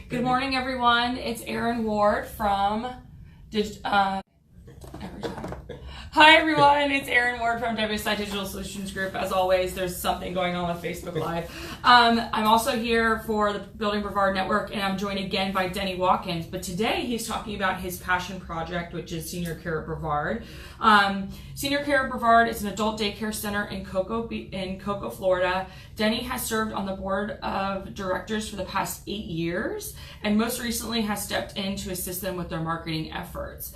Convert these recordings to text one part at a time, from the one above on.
Good morning, everyone. It's Erin Ward from every time. Hi, everyone. It's Erin Ward from WSI Digital Solutions Group. As always, there's something going on with Facebook Live. I'm also here for the Building Brevard Network, and I'm joined again by Denny Watkins. But today, he's talking about his passion project, which is Senior Care at Brevard. Senior Care at Brevard is an adult daycare center in Cocoa, Florida. Denny has served on the board of directors for the past 8 years, and most recently has stepped in to assist them with their marketing efforts.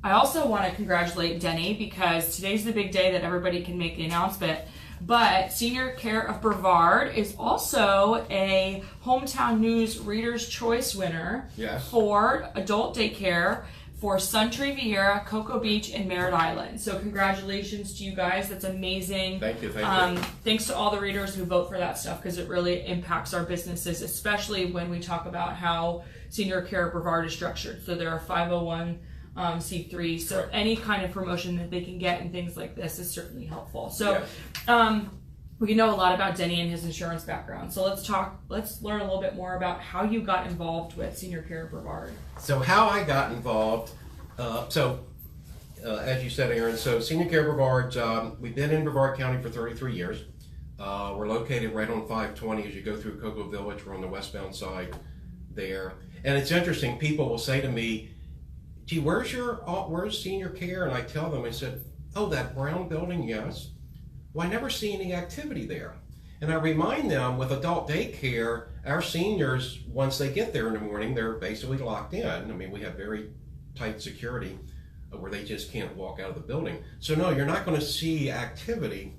I also want to congratulate Denny because today's the big day that everybody can make the announcement. But Senior Care of Brevard is also a Hometown News Reader's Choice winner for adult daycare for Suntree Riviera, Cocoa Beach, and Merritt Island. So congratulations to you guys. That's amazing. Thank you. Thanks to all the readers who vote for that stuff because it really impacts our businesses, especially when we talk about how Senior Care of Brevard is structured. So there are 501c3, so any kind of promotion that they can get and things like this is certainly helpful. So we know a lot about Denny and his insurance background. So let's learn a little bit more about how you got involved with Senior Care Brevard. So how I got involved, as you said, Erin, so Senior Care Brevard, we've been in Brevard County for 33 years. We're located right on 520 as you go through Cocoa Village. We're on the westbound side there. And it's interesting, people will say to me, gee, where's Senior Care? And I tell them, I said, oh, that brown building, yes. Well, I never see any activity there. And I remind them with adult daycare, our seniors, once they get there in the morning, they're basically locked in. I mean, we have very tight security where they just can't walk out of the building. So no, you're not going to see activity,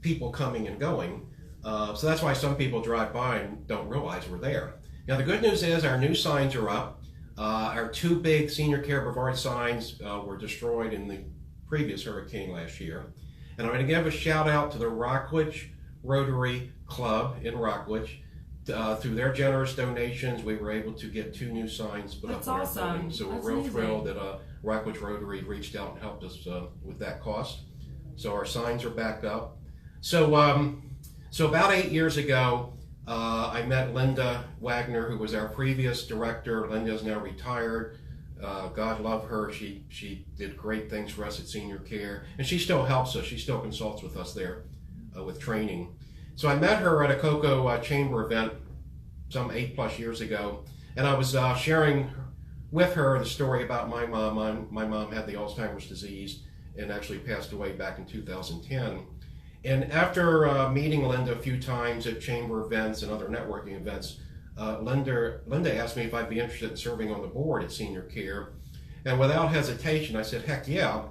people coming and going. So that's why some people drive by and don't realize we're there. Now, the good news is our new signs are up. Our two big Senior Care Brevard signs were destroyed in the previous hurricane last year. And I'm going to give a shout out to the Rockledge Rotary Club in Rockledge. Through their generous donations, we were able to get 2 new signs put up in our building. So we're real thrilled that Rockledge Rotary reached out and helped us with that cost. So our signs are back up. So about 8 years ago, I met Linda Wagner, who was our previous director. Linda's now retired. God love her. She did great things for us at Senior Care, and she still helps us. She still consults with us there with training. So I met her at a Cocoa Chamber event some 8+ years ago, and I was sharing with her the story about my mom. My mom had the Alzheimer's disease and actually passed away back in 2010. And after meeting Linda a few times at chamber events and other networking events, Linda asked me if I'd be interested in serving on the board at Senior Care. And without hesitation, I said, heck yeah.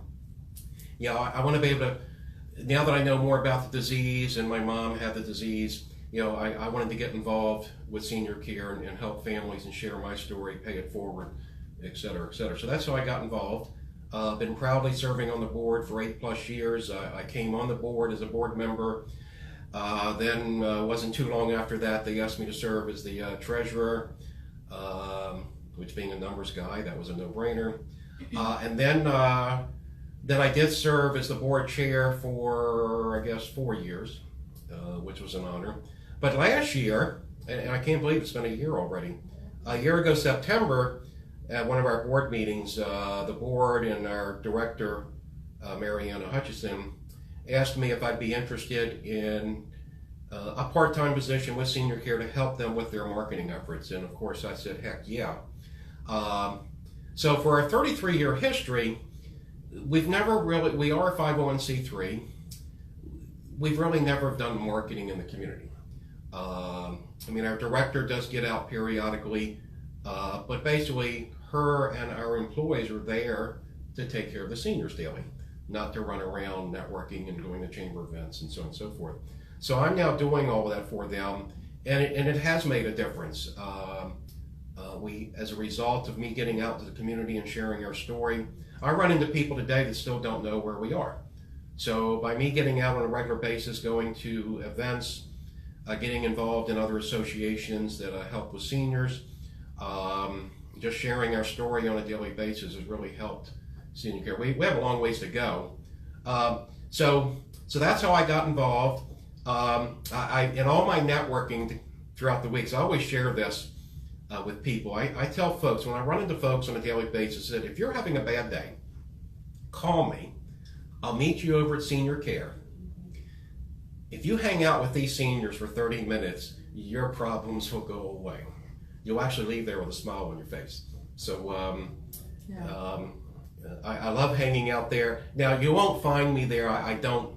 I want to be able to, now that I know more about the disease and my mom had the disease, I wanted to get involved with Senior Care and help families and share my story, pay it forward, et cetera, et cetera. So that's how I got involved. Been proudly serving on the board for 8+ years. I came on the board as a board member. Then wasn't too long after that, they asked me to serve as the treasurer, which being a numbers guy, that was a no-brainer. And then I did serve as the board chair for, I guess, 4 years, which was an honor. But last year, and I can't believe it's been a year already, a year ago September, at one of our board meetings, the board and our director, Mariana Hutchison, asked me if I'd be interested in a part-time position with Senior Care to help them with their marketing efforts. And of course I said, heck yeah. So for our 33-year history, we are a 501c3. We've really never done marketing in the community. I mean, our director does get out periodically, but basically her and our employees are there to take care of the seniors daily, not to run around networking and going to chamber events and so on and so forth. So I'm now doing all of that for them, and it has made a difference. As a result of me getting out to the community and sharing our story, I run into people today that still don't know where we are. So by me getting out on a regular basis, going to events, getting involved in other associations that help with seniors, just sharing our story on a daily basis has really helped Senior Care. We have a long ways to go. So that's how I got involved. In all my networking throughout the weeks, I always share this. with people. I tell folks, when I run into folks on a daily basis, that if you're having a bad day, call me. I'll meet you over at Senior Care. If you hang out with these seniors for 30 minutes, your problems will go away. You'll actually leave there with a smile on your face. So I love hanging out there. Now, you won't find me there. I don't.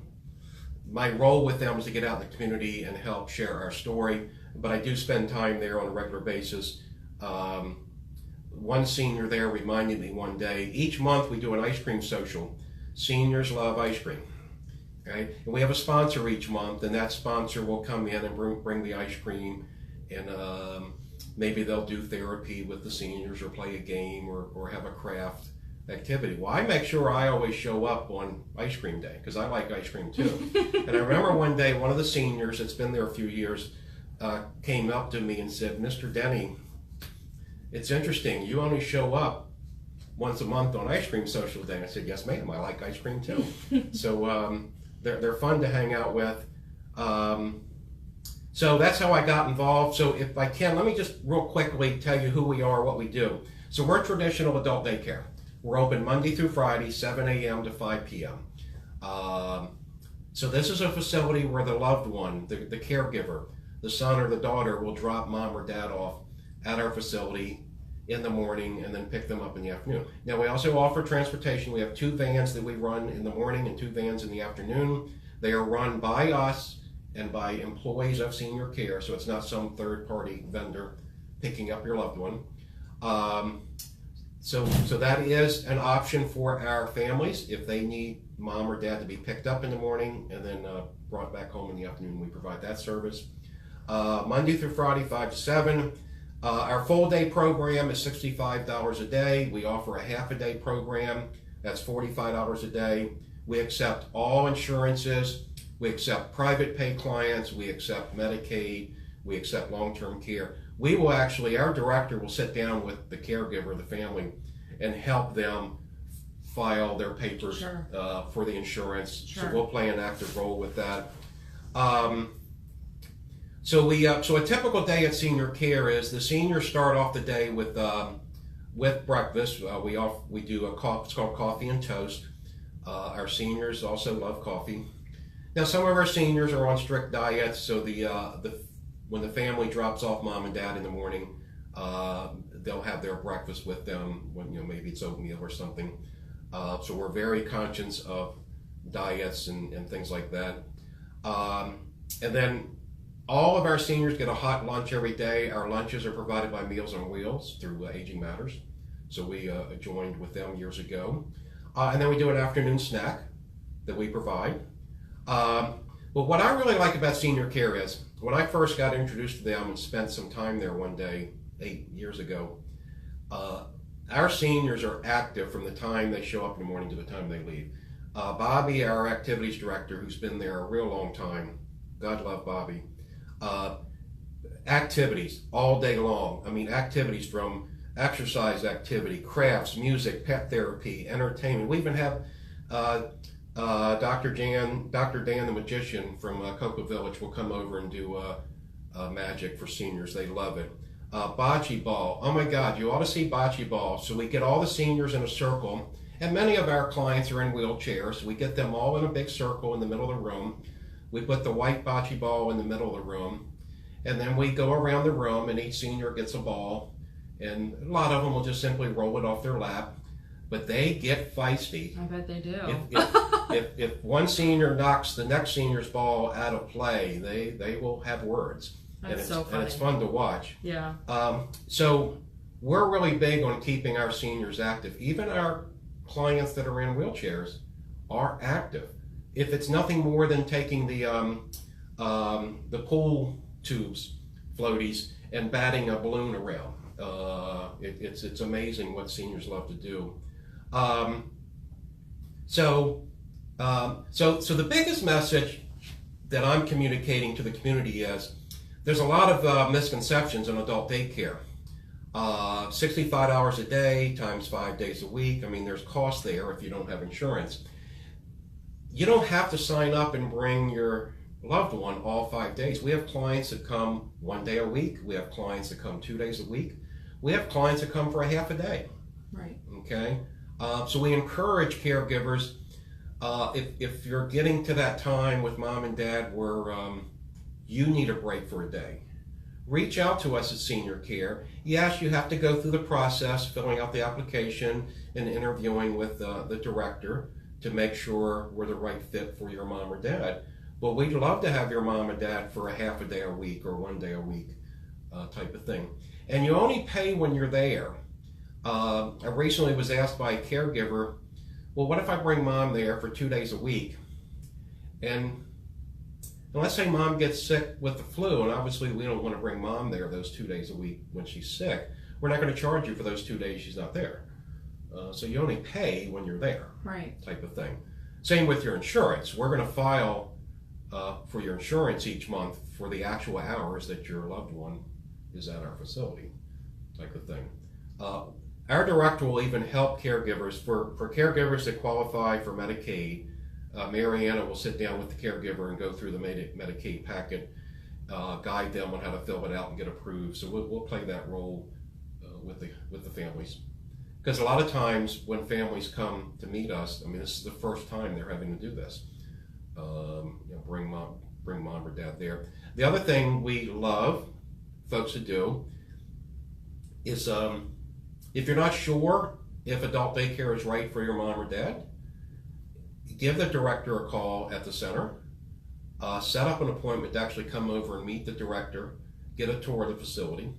My role with them is to get out in the community and help share our story, but I do spend time there on a regular basis. One senior there reminded me one day, each month we do an ice cream social. Seniors love ice cream. Okay? And we have a sponsor each month, and that sponsor will come in and bring the ice cream, and maybe they'll do therapy with the seniors or play a game or have a craft activity. Well, I make sure I always show up on ice cream day because I like ice cream too. And I remember one day one of the seniors that's been there a few years came up to me and said, "Mr. Denny, it's interesting, you only show up once a month on ice cream social day." And I said, "Yes, ma'am, I like ice cream too." So they're fun to hang out with. So that's how I got involved. So if I can, let me just real quickly tell you who we are, what we do. So we're traditional adult daycare. We're open Monday through Friday, 7 a.m. to 5 p.m. So this is a facility where the loved one, the caregiver, the son or the daughter will drop mom or dad off at our facility in the morning and then pick them up in the afternoon. Now, we also offer transportation. We have 2 vans that we run in the morning and 2 vans in the afternoon. They are run by us and by employees of Senior Care, so it's not some third-party vendor picking up your loved one. So that is an option for our families. If they need mom or dad to be picked up in the morning and then brought back home in the afternoon, we provide that service. Monday through Friday, 5 to 7. Our full day program is $65 a day. We offer a half a day program. That's $45 a day. We accept all insurances. We accept private pay clients. We accept Medicaid. We accept long-term care. We will actually, our director will sit down with the caregiver, the family, and help them file their papers for the insurance. Sure. So we'll play an active role with that. So a typical day at Senior Care is the seniors start off the day with breakfast. We do it's called coffee and toast. Our seniors also love coffee. Now, some of our seniors are on strict diets, so when the family drops off mom and dad in the morning, they'll have their breakfast with them. When maybe it's oatmeal or something. So we're very conscious of diets and things like that. And then all of our seniors get a hot lunch every day. Our lunches are provided by Meals on Wheels through Aging Matters. So we joined with them years ago. And then we do an afternoon snack that we provide. But what I really like about Senior Care is, when I first got introduced to them and spent some time there one day, 8 years ago, our seniors are active from the time they show up in the morning to the time they leave. Bobby, our activities director, who's been there a real long time, God love Bobby, activities all day long. I mean, activities from exercise activity, crafts, music, pet therapy, entertainment. We even have Dr. Dan the magician from Cocoa Village will come over and do magic for seniors. They love it. Bocce ball. Oh my God, you ought to see bocce ball. So we get all the seniors in a circle, and many of our clients are in wheelchairs. We get them all in a big circle in the middle of the room. We put the white bocce ball in the middle of the room, and then we go around the room, and each senior gets a ball, and a lot of them will just simply roll it off their lap. But they get feisty. I bet they do. If one senior knocks the next senior's ball out of play, they will have words. That's so funny. And it's fun to watch. Yeah. So we're really big on keeping our seniors active. Even our clients that are in wheelchairs are active. If it's nothing more than taking the pool tubes, floaties, and batting a balloon around. It's amazing what seniors love to do. So the biggest message that I'm communicating to the community is there's a lot of misconceptions on adult daycare. 65 hours a day times 5 days a week. I mean, there's cost there if you don't have insurance. You don't have to sign up and bring your loved one all 5 days. We have clients that come 1 day a week. We have clients that come 2 days a week. We have clients that come for a half a day. Right. Okay. So we encourage caregivers, if you're getting to that time with mom and dad where you need a break for a day, reach out to us at Senior Care. Yes, you have to go through the process, filling out the application and interviewing with the director to make sure we're the right fit for your mom or dad. But we'd love to have your mom and dad for a half a day a week or 1 day a week type of thing. And you only pay when you're there. I recently was asked by a caregiver, well, what if I bring mom there for 2 days a week? And let's say mom gets sick with the flu, and obviously we don't want to bring mom there those 2 days a week when she's sick. We're not going to charge you for those 2 days she's not there. So you only pay when you're there, right? Type of thing. Same with your insurance. We're going to file for your insurance each month for the actual hours that your loved one is at our facility, type of thing. Our director will even help caregivers. For caregivers that qualify for Medicaid, Mariana will sit down with the caregiver and go through the Medicaid packet, guide them on how to fill it out and get approved. So we'll play that role with the families. Because a lot of times when families come to meet us, I mean, this is the first time they're having to do this. Bring mom or dad there. The other thing we love folks to do is if you're not sure if adult daycare is right for your mom or dad, give the director a call at the center, set up an appointment to actually come over and meet the director, get a tour of the facility.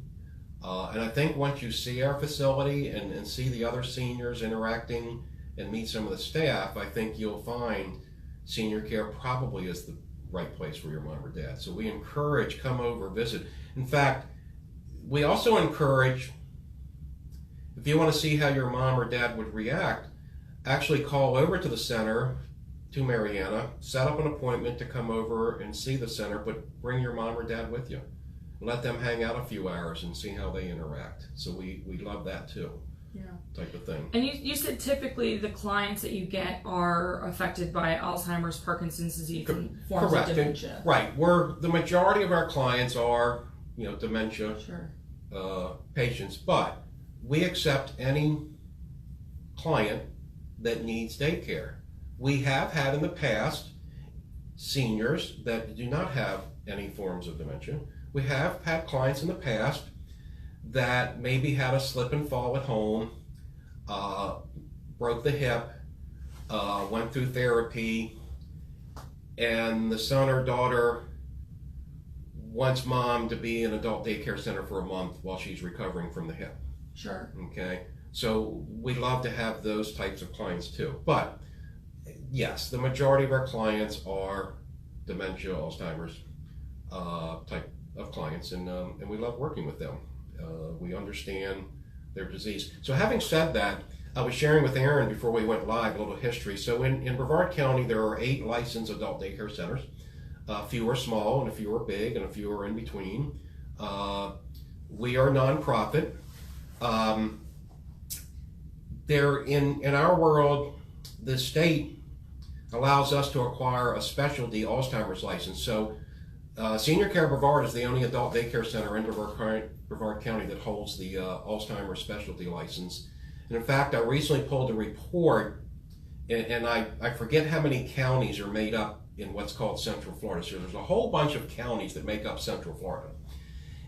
And I think once you see our facility and see the other seniors interacting and meet some of the staff, I think you'll find Senior Care probably is the right place for your mom or dad. So we encourage, come over, visit. In fact, we also encourage, if you want to see how your mom or dad would react, actually call over to the center, to Mariana, set up an appointment to come over and see the center, but bring your mom or dad with you. Let them hang out a few hours and see how they interact. So we love that too. Yeah. Type of thing. And you said typically the clients that you get are affected by Alzheimer's, Parkinson's disease, and forms Correct. of dementia. Right. The majority of our clients are, dementia patients, but we accept any client that needs daycare. We have had in the past seniors that do not have any forms of dementia. We have had clients in the past that maybe had a slip and fall at home, broke the hip, went through therapy, and the son or daughter wants mom to be in an adult daycare center for a month while she's recovering from the hip. Sure. Okay, so we love to have those types of clients too. But yes, the majority of our clients are dementia, Alzheimer's type of clients, and we love working with them. We understand their disease. So having said that, I was sharing with Aaron before we went live a little history. So in Brevard County, there are 8 licensed adult daycare centers. A few are small, and a few are big, and a few are in between. We are nonprofit. In our world, the state allows us to acquire a specialty Alzheimer's license. So Senior Care Brevard is the only adult daycare center in Brevard County that holds the Alzheimer's specialty license. And in fact, I recently pulled a report, and I forget how many counties are made up in what's called Central Florida. So there's a whole bunch of counties that make up Central Florida.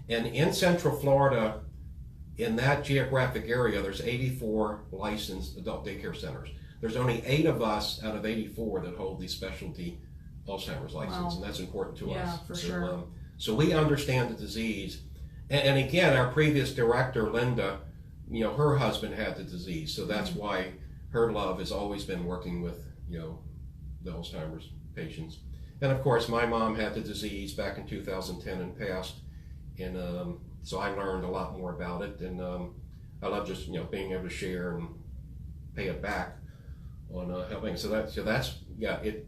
And in Central Florida, in that geographic area, there's 84 licensed adult daycare centers. There's only 8 of us out of 84 that hold the specialty Alzheimer's license, wow. And that's important to us. Yeah, for sure. So we understand the disease. And again, our previous director, Linda, her husband had the disease. So that's why her love has always been working with, the Alzheimer's patients. And of course, my mom had the disease back in 2010 and passed. And so I learned a lot more about it. And I love just, being able to share and pay it back on helping. So that's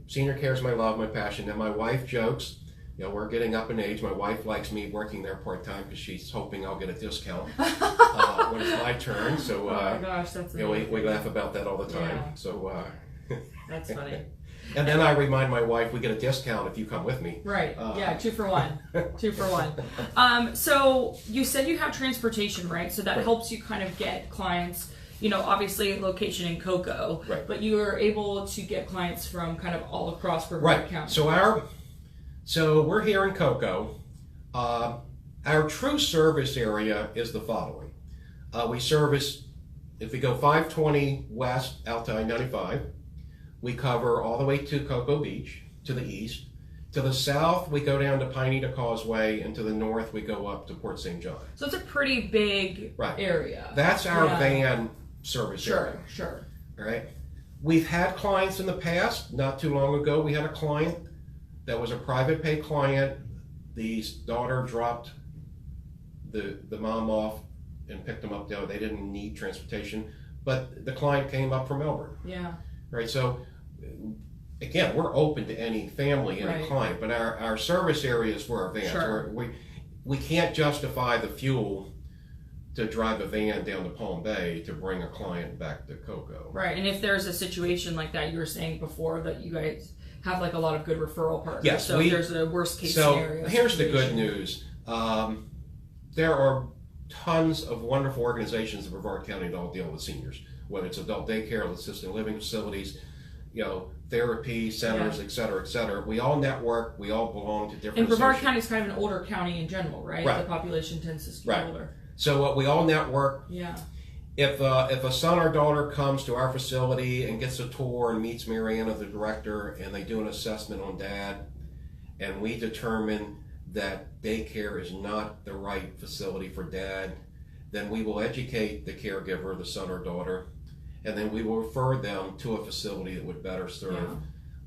Senior Care is my love, my passion. And my wife jokes, we're getting up in age. My wife likes me working there part-time because she's hoping I'll get a discount when it's my turn. So oh my gosh, that's we laugh about that all the time. Yeah. So that's funny. And then I remind my wife we get a discount if you come with me. Right. Yeah, 2 for 1. 2 for 1. So you said you have transportation, right? So that helps you kind of get clients, you know, obviously location in Cocoa, but you are able to get clients from kind of all across Brevard County. So we're here in Cocoa. Our true service area is the following. We service, if we go 520 west out to I-95, we cover all the way to Cocoa Beach, to the east. To the south, we go down to Piney Causeway, and to the north, we go up to Port St. John. So it's a pretty big area. That's our van service area. Sure. All right. We've had clients in the past. Not too long ago, we had a client that was a private pay client. The daughter dropped the mom off and picked them up there. They didn't need transportation, but the client came up from Melbourne. Yeah. Right. So again, we're open to any family, any client, but our service area is for our vans. Sure. We can't justify the fuel to drive a van down to Palm Bay to bring a client back to Cocoa. Right. And if there's a situation like that, you were saying before that you guys have like a lot of good referral partners. Yes. So if there's a worst case scenario. So here's the good news. There are tons of wonderful organizations in Brevard County that all deal with seniors, whether it's adult daycare, assisted living facilities, you know, therapy centers, et cetera, et cetera. We all network. We all belong to different. And Brevard County is kind of an older county in general, right? The population tends to skew older. So we all network. Yeah. If a son or daughter comes to our facility and gets a tour and meets Mariana, the director, and they do an assessment on dad, and we determine that daycare is not the right facility for dad, then we will educate the caregiver, the son or daughter, and then we will refer them to a facility that would better serve.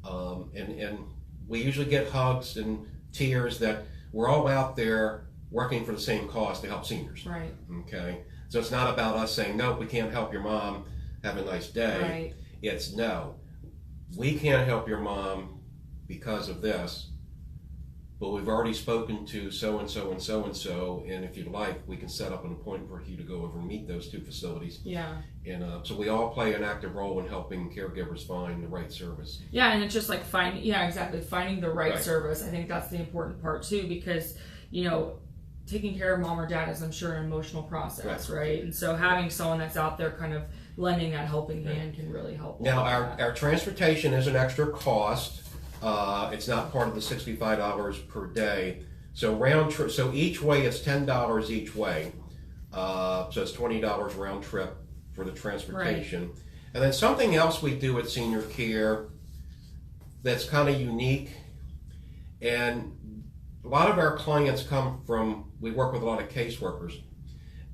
And we usually get hugs and tears that we're all out there working for the same cause to help seniors. Right. Okay. So it's not about us saying, no, we can't help your mom, have a nice day. Right. It's no, we can't help your mom because of this, but we've already spoken to so-and-so and so-and-so, and if you'd like, we can set up an appointment for you to go over and meet those two facilities. Yeah. And so we all play an active role in helping caregivers find the right service. Yeah, and it's just like finding the right service. I think that's the important part too, because, you know, taking care of mom or dad is, I'm sure, an emotional process, right? And so having someone that's out there kind of lending that helping hand can really help. Now, our transportation is an extra cost. It's not part of the $65 per day. So so each way it's $10 each way. So it's $20 round trip for the transportation. Right. And then something else we do at Senior Care that's kind of unique, and a lot of our clients come from, we work with a lot of caseworkers,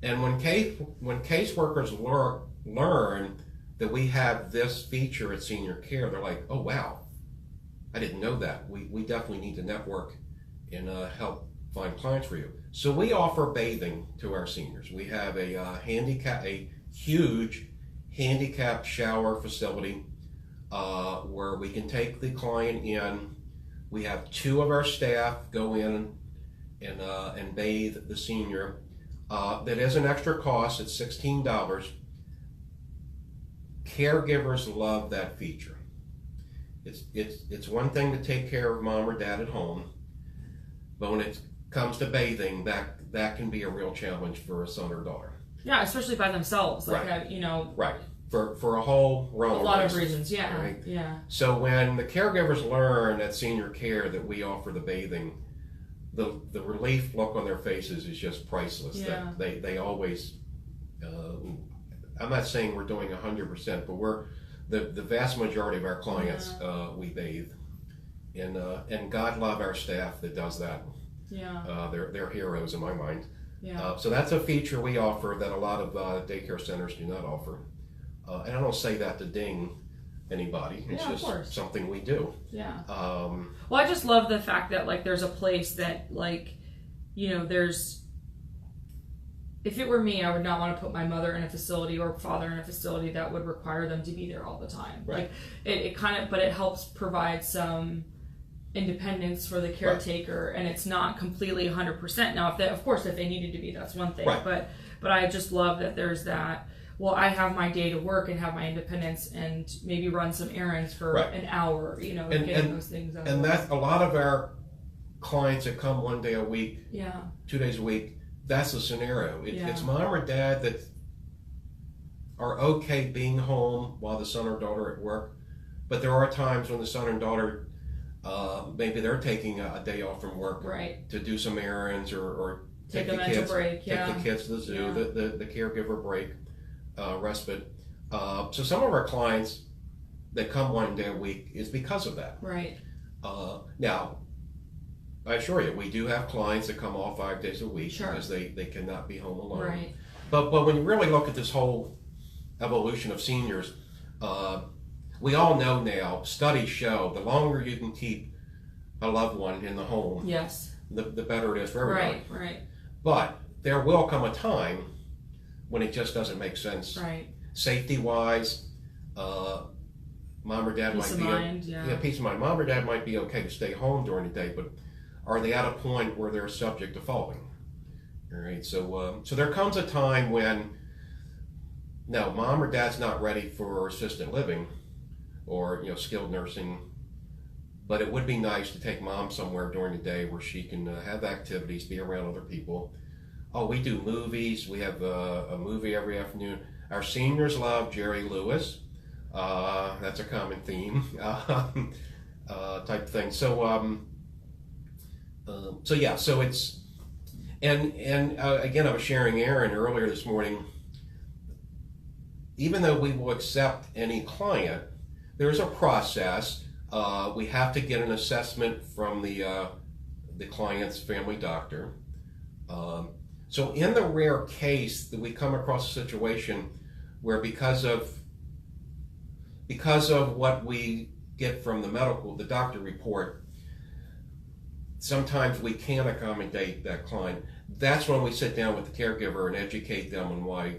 and when caseworkers learn that we have this feature at Senior Care, they're like, oh wow, I didn't know that. We definitely need to network and help find clients for you. So we offer bathing to our seniors. We have a huge handicapped shower facility where we can take the client in. We have 2 of our staff go in and bathe the senior. That is an extra cost. It's $16. Caregivers love that feature. It's one thing to take care of mom or dad at home, but when it comes to bathing, that can be a real challenge for a son or daughter. Yeah, especially by themselves. Like, you know. Right. For a whole realm of lot of reasons, right? Yeah. So when the caregivers learn at Senior Care that we offer the bathing, the relief look on their faces is just priceless. Yeah. They always, I'm not saying we're doing 100%, but we're the vast majority of our clients we bathe, and God love our staff that does that. Yeah. They're heroes in my mind. Yeah. So that's a feature we offer that a lot of daycare centers do not offer. And I don't say that to ding anybody. It's just something we do. Yeah. Well, I just love the fact that like there's a place that like, you know, if it were me, I would not want to put my mother in a facility or father in a facility that would require them to be there all the time. Right. Like it kind of, but it helps provide some independence for the caretaker, and it's not completely 100%. Now, of course, if they needed to be, that's one thing. Right. But I just love that there's that. well, I have my day to work and have my independence and maybe run some errands for Right. an hour, you know, And- getting those things out. And that's a lot of our clients that come 1 day a week, Yeah. 2 days a week. That's the scenario. Yeah. It's mom or dad that are okay being home while the son or daughter are at work, but there are times when the son and daughter, maybe they're taking a day off from work Right. to do some errands or Take take a the mental kids, break. take Yeah. the kids to the zoo, Yeah. the caregiver break, respite. So some of our clients that come 1 day a week is because of that. Right. Now, I assure you, we do have clients that come all 5 days a week Sure. because they cannot be home alone. Right. But when you really look at this whole evolution of seniors, we all know now, studies show the longer you can keep a loved one in the home, Yes. the better it is for everybody. Right. Right. But there will come a time when it just doesn't make sense. Right. Safety wise, mom or dad Peace might of be mind. Yeah. peace of mind. Mom or dad might be okay to stay home during the day, but are they at a point where they're subject to falling? All right, so there comes a time when no, mom or dad's not ready for assisted living or skilled nursing, but it would be nice to take mom somewhere during the day where she can have activities, be around other people. Oh, we do movies. We have a movie every afternoon. Our seniors love Jerry Lewis. That's a common theme type thing. So yeah, so it's and again, I was sharing Aaron earlier this morning. Even though we will accept any client, there's a process. We have to get an assessment from the client's family doctor. So in the rare case that we come across a situation where because of what we get from the doctor report, sometimes we can't accommodate that client. That's when we sit down with the caregiver and educate them on why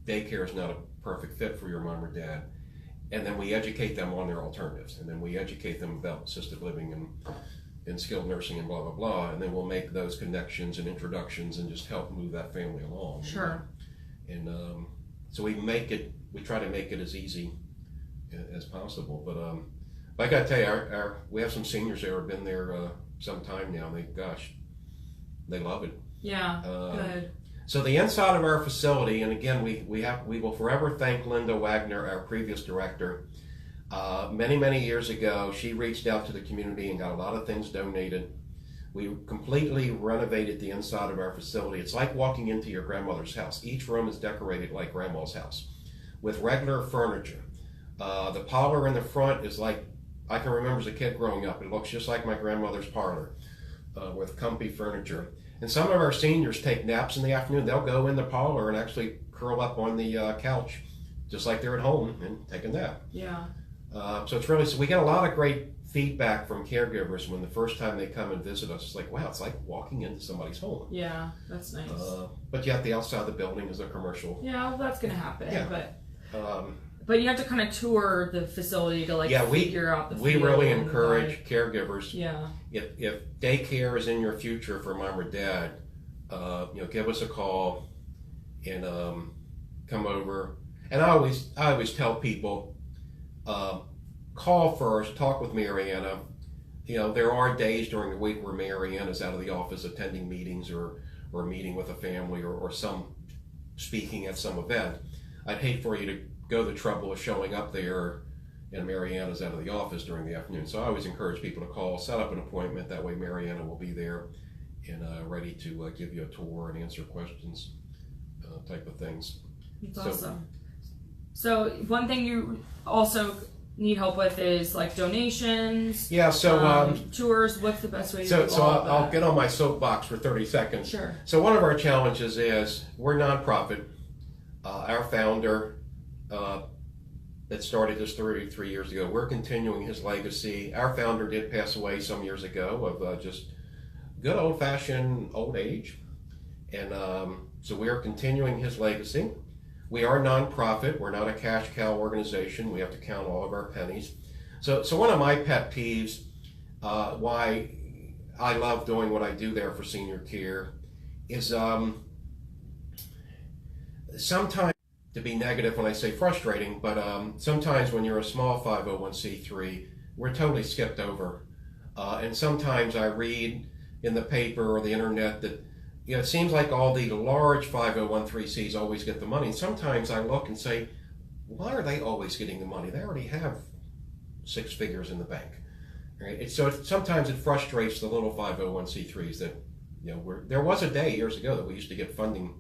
daycare is not a perfect fit for your mom or dad. And then we educate them on their alternatives. And then we educate them about assisted living and skilled nursing and blah, blah, blah. And then we'll make those connections and introductions and just help move that family along. Sure. And so we try to make it as easy as possible. But I got to tell you, we have some seniors that have been there some time now. They love it. Yeah. Good. So the inside of our facility, and again, we will forever thank Linda Wagner, our previous director. Many years ago, she reached out to the community and got a lot of things donated. We completely renovated the inside of our facility. It's like walking into your grandmother's house. Each room is decorated like grandma's house with regular furniture. The parlor in the front is like I can remember as a kid growing up. It looks just like my grandmother's parlor with comfy furniture. And some of our seniors take naps in the afternoon. They'll go in the parlor and actually curl up on the couch, just like they're at home, and take a nap. Yeah. So it's really, so we get a lot of great feedback from caregivers when the first time they come and visit us. It's like, wow, it's like walking into somebody's home. Yeah, that's nice. But yet the outside of the building is a commercial. Yeah, well, that's gonna happen. Yeah. But you have to kind of tour the facility to figure out the we feel really and encourage vibe. caregivers. Yeah. If daycare is in your future for mom or dad, give us a call and come over. And I always tell people, call first, talk with Mariana. There are days during the week where Mariana's out of the office attending meetings or meeting with a family or some speaking at some event. I'd hate for you to go the trouble of showing up there and Mariana's out of the office during the afternoon. So I always encourage people to call, set up an appointment. That way Mariana will be there and ready to give you a tour and answer questions, type of things. That's awesome. So one thing you also need help with is like donations. Yeah. So tours. What's the best way to do so all of that? I'll get on my soapbox for 30 seconds. Sure. So one of our challenges is we're nonprofit. Our founder that started this 33 years ago, we're continuing his legacy. Our founder did pass away some years ago of just good old-fashioned old age. And so we are continuing his legacy. We are nonprofit. We're not a cash cow organization. We have to count all of our pennies. So one of my pet peeves, why I love doing what I do there for senior care, is sometimes to be negative when I say frustrating, but sometimes when you're a small 501c3, we're totally skipped over. And sometimes I read in the paper or the internet that it seems like all the large 501c3s always get the money. And sometimes I look and say, why are they always getting the money? They already have 6 figures in the bank, right? Sometimes it frustrates the little 501c3s that, there was a day years ago that we used to get funding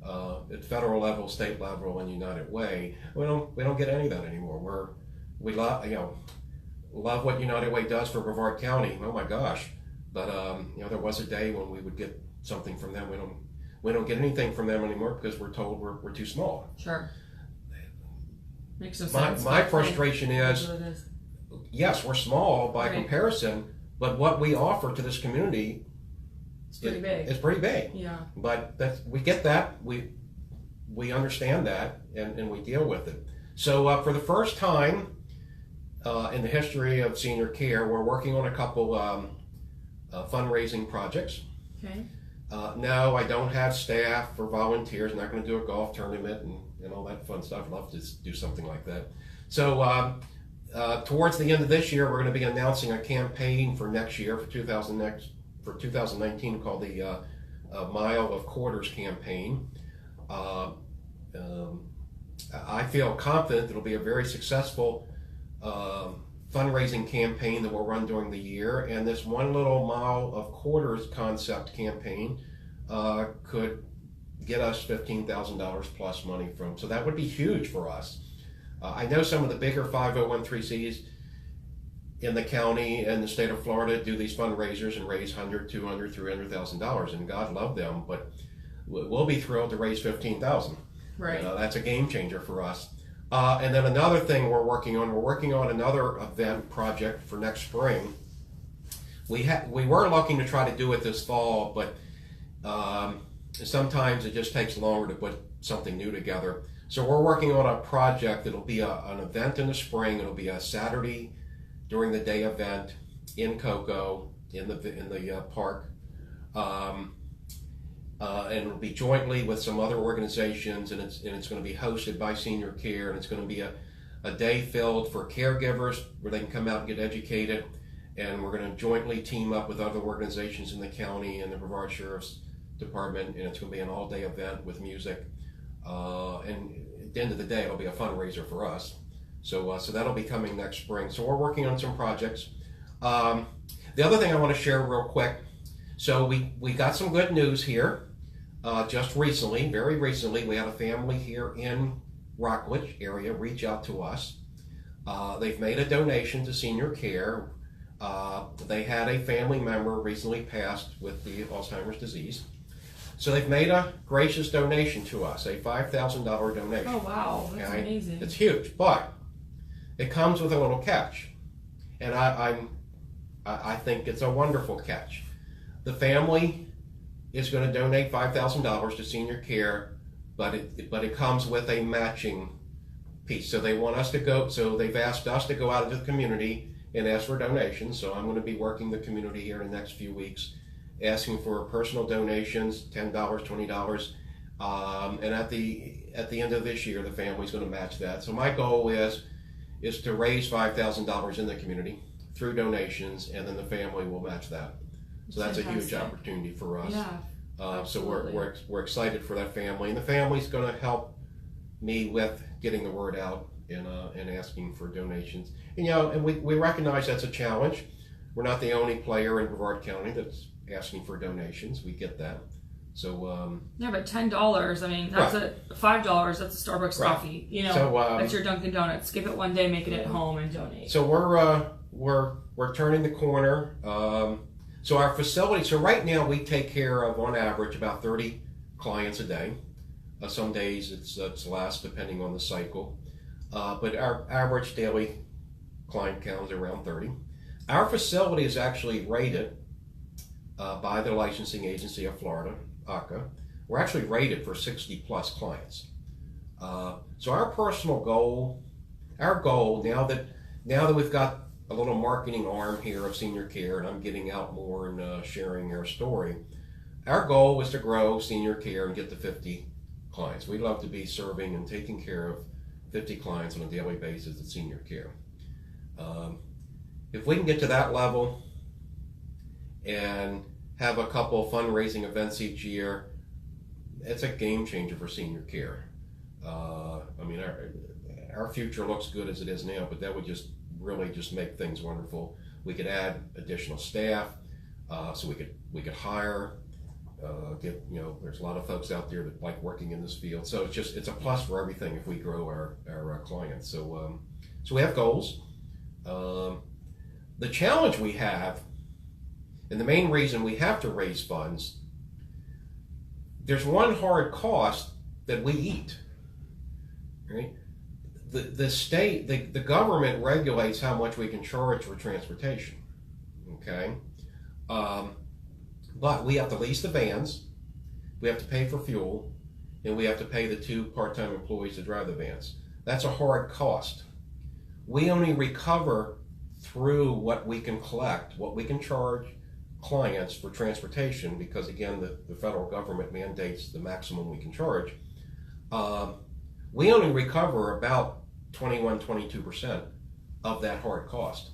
at federal level, state level, and United Way. We don't get any of that anymore. We love what United Way does for Brevard County. Oh my gosh! But there was a day when we would get something from them. We don't get anything from them anymore because we're told we're too small. Sure. Makes no sense. My frustration is, yes, we're small by comparison, but what we offer to this community it's pretty big. It's pretty big. Yeah. But we get that. We understand that, and we deal with it. So for the first time in the history of senior care, we're working on a couple fundraising projects. Okay. No, I don't have staff or volunteers. I'm not going to do a golf tournament and all that fun stuff. I'd love to do something like that. So towards the end of this year, we're going to be announcing a campaign for next year, for 2019, called the Mile of Quarters campaign. I feel confident it'll be a very successful fundraising campaign that will run during the year, and this one little Mile of Quarters concept campaign could get us $15,000 plus money from. So that would be huge for us. I know some of the bigger 501c3s in the county and the state of Florida do these fundraisers and raise $100,000, $200,000, $300,000, and God love them, but we'll be thrilled to raise $15,000. Right. That's a game changer for us. And then another thing we're working on another event project for next spring. We were looking to try to do it this fall, but sometimes it just takes longer to put something new together. So we're working on a project that'll be an event in the spring. It'll be a Saturday during the day event in Cocoa in the park, and it'll be jointly with some other organizations, and it's going to be hosted by Senior Care, and it's going to be a day filled for caregivers where they can come out and get educated, and we're going to jointly team up with other organizations in the county and the Brevard Sheriff's Department, and it's going to be an all-day event with music, and at the end of the day it'll be a fundraiser for us. So that'll be coming next spring. So we're working on some projects. The other thing I want to share real quick, so we got some good news here. Just recently, very recently, we had a family here in Rockledge area reach out to us. They've made a donation to Senior Care. They had a family member recently passed with the Alzheimer's disease. So they've made a gracious donation to us, a $5,000 donation. Oh wow, that's amazing. It's huge, but it comes with a little catch, and I think it's a wonderful catch. The family is going to donate $5,000 to Senior Care, but it comes with a matching piece. So they want us to go. So they've asked us to go out into the community and ask for donations. So I'm going to be working the community here in the next few weeks, asking for personal donations, $10, $20, and at the end of this year, the family's going to match that. So my goal is to raise $5,000 in the community through donations, and then the family will match that. So that's a huge opportunity for us. Yeah, so we're excited for that family, and the family's going to help me with getting the word out and asking for donations. And we recognize that's a challenge. We're not the only player in Brevard County that's asking for donations. We get that. So yeah, but $10. I mean, that's $5. That's a Starbucks coffee. That's your Dunkin' Donuts. Skip it one day, make it at home, and donate. So we're turning the corner. So our facility. So right now we take care of, on average, about 30 clients a day. Some days it's less, depending on the cycle. But our average daily client count is around 30. Our facility is actually rated by the licensing agency of Florida, ACA. We're actually rated for 60 plus clients. So our personal goal, now that we've got a little marketing arm here of Senior Care, and I'm getting out more and sharing our story, our goal was to grow Senior Care and get to 50 clients. We love to be serving and taking care of 50 clients on a daily basis at senior care. If we can get to that level and have a couple fundraising events each year, it's a game changer for senior care. I mean, our future looks good as it is now, but that would just really just make things wonderful. We could add additional staff, so we could hire. There's a lot of folks out there that like working in this field, so it's a plus for everything if we grow our clients. So we have goals. The challenge we have, and the main reason we have to raise funds, there's one hard cost that we eat. Right? The government regulates how much we can charge for transportation. Okay. But we have to lease the vans, we have to pay for fuel, and we have to pay the 2 part-time employees to drive the vans. That's a hard cost. We only recover through what we can collect, what we can charge clients for transportation, because again, the federal government mandates the maximum we can charge. We only recover about 21-22% of that hard cost.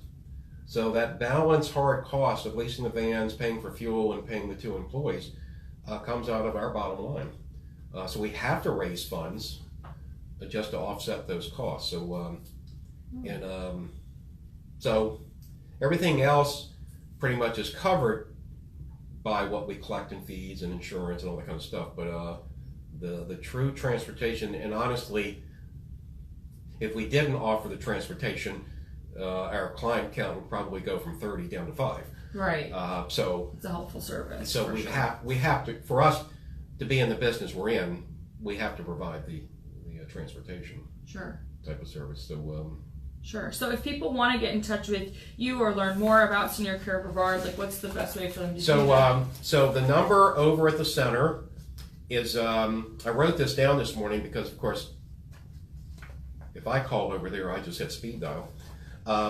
So that balanced hard cost of leasing the vans, paying for fuel, and paying the 2 employees comes out of our bottom line. So we have to raise funds just to offset those costs. So everything else pretty much is covered by what we collect in fees and insurance and all that kind of stuff. But the true transportation, and honestly, if we didn't offer the transportation, our client count would probably go from 30 down to 5. Right. So it's a helpful service. So we have to, for us to be in the business we're in, we have to provide the transportation type of service. So sure. So if people want to get in touch with you or learn more about Senior Care Brevard, like what's the best way for them to do that? So the number over at the center is, I wrote this down this morning because, of course, if I call over there, I just hit speed dial.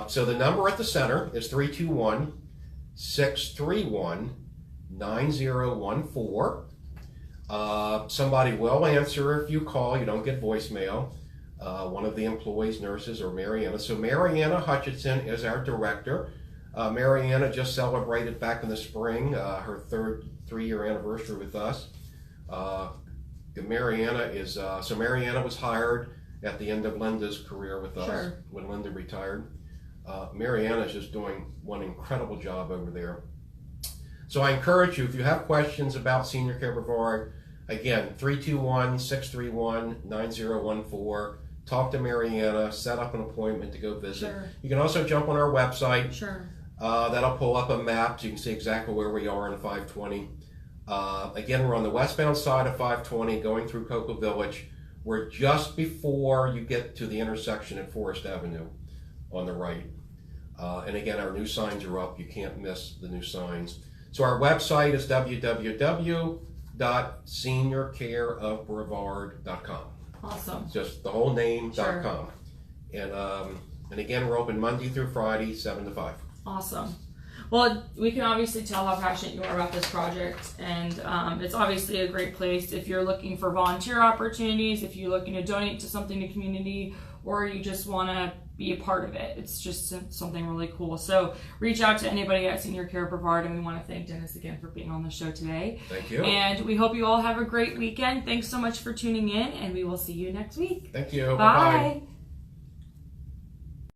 So the number at the center is 321-631-9014. Somebody will answer if you call. You don't get voicemail. One of the employees, nurses, or Mariana. So Mariana Hutchinson is our director. Mariana just celebrated back in the spring her 3-year anniversary with us. Mariana was hired at the end of Linda's career with us when Linda retired. Mariana is just doing one incredible job over there. So I encourage you, if you have questions about Senior Care Brevard, again, 321-631-9014. Talk to Mariana, set up an appointment to go visit. You can also jump on our website. That'll pull up a map so you can see exactly where we are in 520. Again, we're on the westbound side of 520 going through Cocoa Village. We're just before you get to the intersection at Forest Avenue on the right. And again, our new signs are up. You can't miss the new signs. So our website is www.seniorcareofbrevard.com. Awesome. Just the whole name.com. And again, we're open Monday through Friday, 7 to 5. Awesome. Well, we can obviously tell how passionate you are about this project, and it's obviously a great place if you're looking for volunteer opportunities, if you're looking to donate to something to community, or you just want to be a part of it. It's just something really cool. So reach out to anybody at Senior Care Brevard, and we want to thank Dennis again for being on the show today. Thank you. And we hope you all have a great weekend. Thanks so much for tuning in, and we will see you next week. Thank you. Bye. Bye-bye.